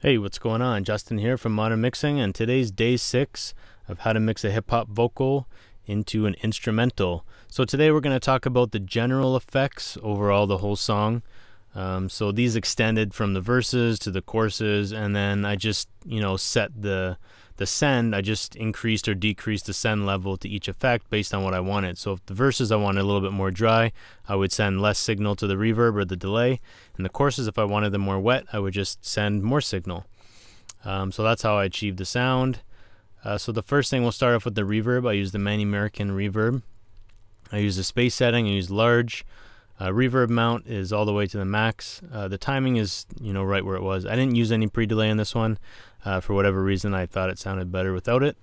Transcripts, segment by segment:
Hey, what's going on? Justin here from Modern Mixing, and today's day 6 of how to mix a hip-hop vocal into an instrumental. So today we're going to talk about the general effects overall the whole song. So these extended from the verses to the choruses, and then I just, set the send. I just increased or decreased the send level to each effect based on what I wanted. So if the verses I wanted a little bit more dry, I would send less signal to the reverb or the delay. And the choruses, if I wanted them more wet, I would just send more signal. So that's how I achieved the sound. So the first thing, we'll start off with the reverb. I use the Manny Marroquin reverb. I use the space setting. I use large. Reverb mount is all the way to the max. The timing is, right where it was. I didn't use any pre-delay in this one. For whatever reason, I thought it sounded better without it.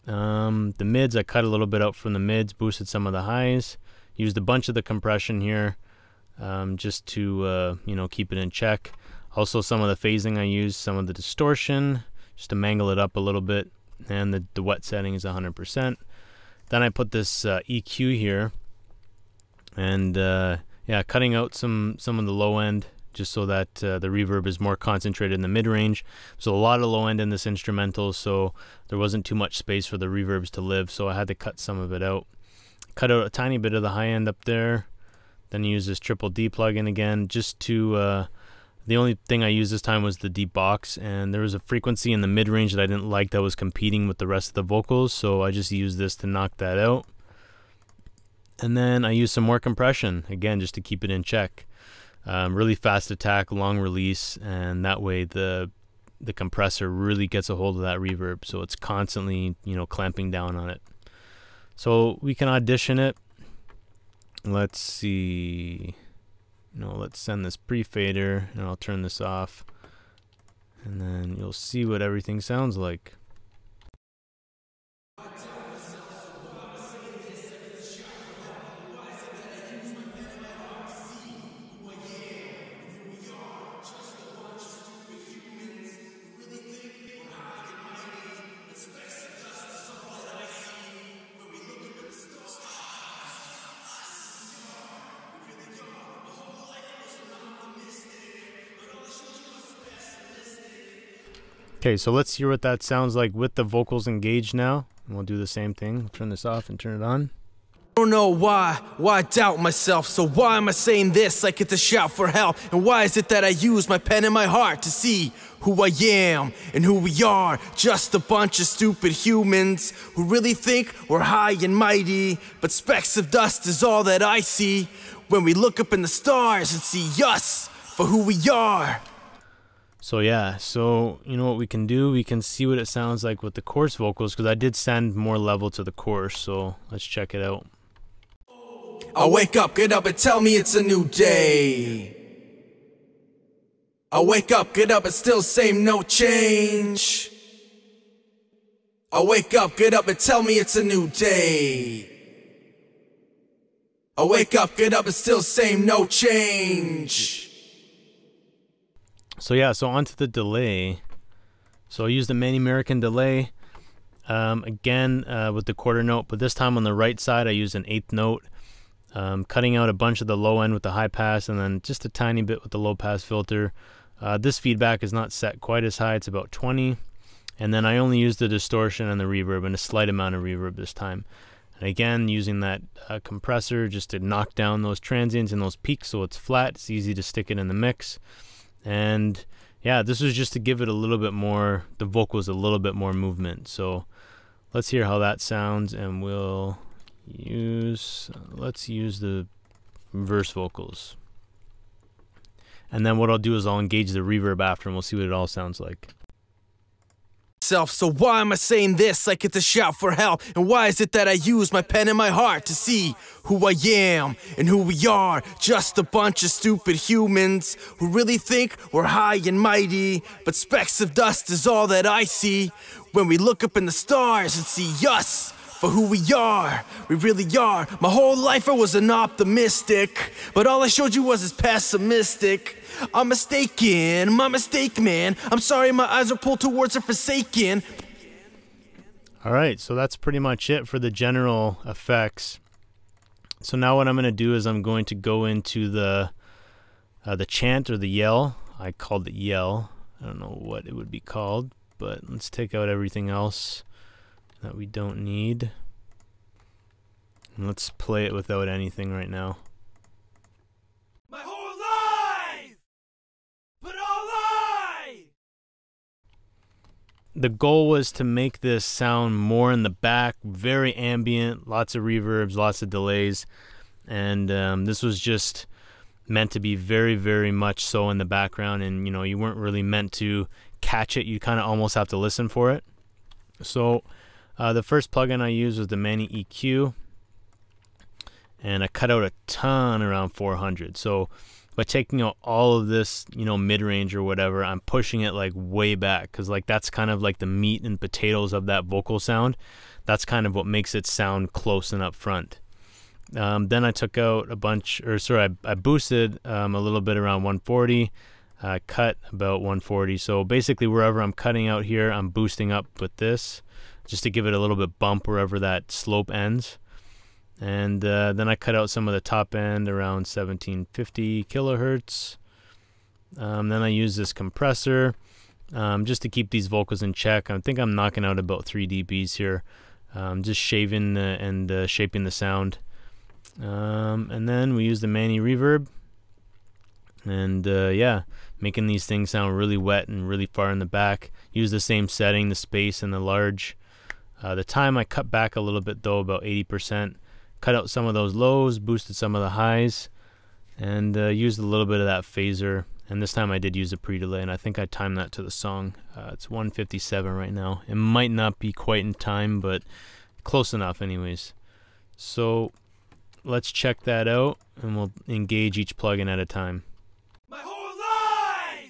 The mids, I cut a little bit out from the mids, boosted some of the highs. Used a bunch of the compression here, just to, keep it in check. Also, some of the phasing I used, some of the distortion, just to mangle it up a little bit. And the wet setting is 100%. Then I put this EQ here. And, cutting out some of the low end, just so that the reverb is more concentrated in the mid-range. So a lot of low end in this instrumental, so there wasn't too much space for the reverbs to live, so I had to cut some of it out. Cut out a tiny bit of the high end up there. Then use this triple D plugin again, just to, the only thing I used this time was the DeBoxy, and there was a frequency in the mid-range that I didn't like that was competing with the rest of the vocals, so I just used this to knock that out. And then I used some more compression, again, just to keep it in check. Really fast attack, long release, and that way the compressor really gets a hold of that reverb, so it's constantly, clamping down on it. So we can audition it. Let's see. Let's send this pre-fader, and I'll turn this off. And then you'll see what everything sounds like. Okay, so let's hear what that sounds like with the vocals engaged now. And we'll do the same thing. We'll turn this off and turn it on. I don't know why I doubt myself. So why am I saying this like it's a shout for help? And why is it that I use my pen and my heart to see who I am and who we are? Just a bunch of stupid humans who really think we're high and mighty, but specks of dust is all that I see when we look up in the stars and see us for who we are. So yeah, so what we can do, we can see what it sounds like with the chorus vocals, because I did send more level to the chorus, so let's check it out. I wake up, get up and tell me it's a new day. I wake up, get up and still same, no change. I wake up, get up and tell me it's a new day. I wake up, get up and still same, no change. So yeah, so onto the delay. So I use the Manny Marroquin delay, again with the quarter note, but this time on the right side I use an 8th note, cutting out a bunch of the low end with the high pass, and then just a tiny bit with the low pass filter. This feedback is not set quite as high, it's about 20, and then I only use the distortion and the reverb, and a slight amount of reverb this time. And again, using that compressor just to knock down those transients and those peaks so it's flat, it's easy to stick it in the mix. And yeah, this was just to give it a little bit more, the vocals a little bit more movement. So let's hear how that sounds, and let's use the verse vocals. And then what I'll do is I'll engage the reverb after, and we'll see what it all sounds like. So why am I saying this like it's a shout for help? And why is it that I use my pen and my heart to see who I am and who we are? Just a bunch of stupid humans who really think we're high and mighty, but specks of dust is all that I see when we look up in the stars and see us for who we are. We really are. My whole life I was an optimistic, but all I showed you was as pessimistic. I'm mistaken, my mistake, man. I'm sorry my eyes are pulled towards a forsaken. Alright, so that's pretty much it for the general effects. So now what I'm going to do is I'm going to go into the chant or the yell. I called it yell. I don't know what it would be called, but let's take out everything else that we don't need. And let's play it without anything right now. My whole life, but all I. The goal was to make this sound more in the back, very ambient, lots of reverbs, lots of delays, and this was just meant to be very, very much so in the background, and you know, you weren't really meant to catch it. You kind of almost have to listen for it. So the first plugin I used was the Manny EQ, and I cut out a ton around 400. So by taking out all of this, you know, mid-range or whatever, I'm pushing it like way back, because like that's kind of like the meat and potatoes of that vocal sound. That's kind of what makes it sound close and up front. Then I took out a bunch, or sorry, I boosted a little bit around 140, cut about 140. So basically wherever I'm cutting out here, I'm boosting up with this, just to give it a little bit bump wherever that slope ends. And then I cut out some of the top end around 1750 kilohertz. Then I use this compressor just to keep these vocals in check. I think I'm knocking out about 3 dBs here, just shaving and shaping the sound. And then we use the Manny Reverb, and yeah, making these things sound really wet and really far in the back. Use the same setting, the space and the large. The time I cut back a little bit though, about 80%. Cut out some of those lows, boosted some of the highs, and used a little bit of that phaser. And this time I did use a pre-delay, and I think I timed that to the song. It's 157 right now. It might not be quite in time, but close enough anyways. So let's check that out, and we'll engage each plugin at a time. My whole life,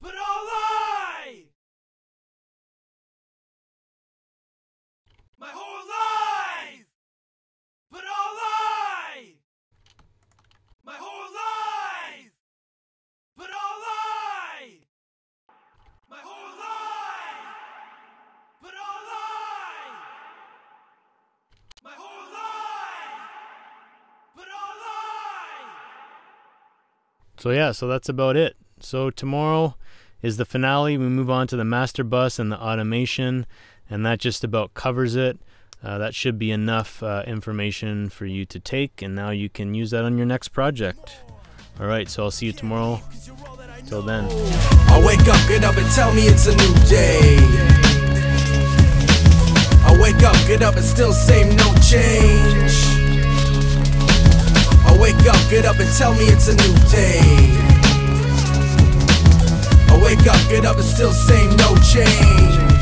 but all I. My whole life, but all I. My whole life, but all I. My whole life, but all I. My whole life, but all I. So yeah, so that's about it. So tomorrow is the finale. We move on to the master bus and the automation, and that just about covers it. That should be enough information for you to take, and now you can use that on your next project. Alright, so I'll see you tomorrow. Till then. I wake up, get up and tell me it's a new day. I wake up, get up and still same, no change. I wake up, get up and tell me it's a new day. I wake up, get up and still same, no change.